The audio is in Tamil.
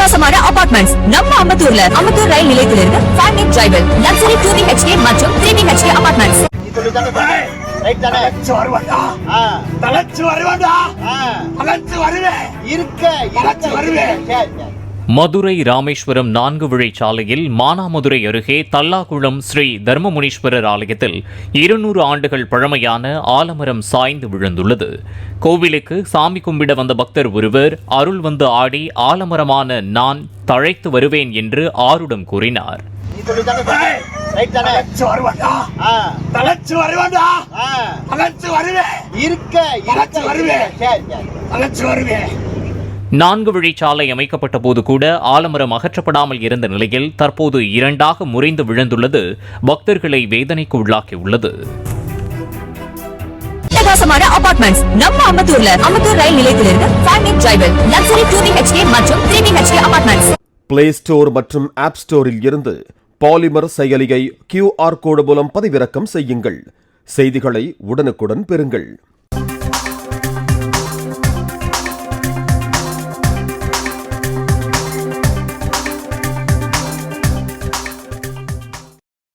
அட்டகாசமான அபார்ட்மெண்ட்ஸ் நம்ம அம்பத்தூர்ல அம்பத்தூர் ரயில் நிலையத்திலிருந்து 5 minute drive லக்ஸரி 2 BHK மற்றும் 3 BHK அபார்ட்மெண்ட்ஸ். மதுரை ராமேஸ்வரம் 4 வழிச்சாலையில் மானாமதுரை அருகே தல்லாகுளம் ஸ்ரீ தர்மமுனீஸ்வரர் ஆலயத்தில் 200 ஆண்டுகள் பழமையான ஆலமரம் சாய்ந்து விழுந்துள்ளது. கோவிலுக்கு சாமி கும்பிட வந்த பக்தர் ஒருவர் அருள் வந்து ஆடி ஆலமரமான நான் தழைத்து வருவேன் என்று ஆருடம் கூறினார். நான்கு வழிச்சாலை அமைக்கப்பட்ட போது கூட ஆலமரம் அகற்றப்படாமல் இருந்த நிலையில் தற்போது 2ஆக முறிந்து விழுந்துள்ளது பக்தர்களை வேதனைக்கு உள்ளாக்கியுள்ளது. அட்டகாசமான அபார்ட்மெண்ட்ஸ் நம்ம அம்பத்தூர்ல அம்பத்தூர் ரயில் நிலையத்திலிருந்து 5 minute drive லக்ஸரி 2 BHK மற்றும் 3 BHK அபார்ட்மெண்ட்ஸ். பிளே ஸ்டோர் மற்றும் ஆப் ஸ்டோரில் இருந்து பாலிமர் செயலியை QR கோடு மூலம் பதிவிறக்கம் செய்யுங்கள். செய்திகளை உடனுக்குடன் பெறுங்கள்.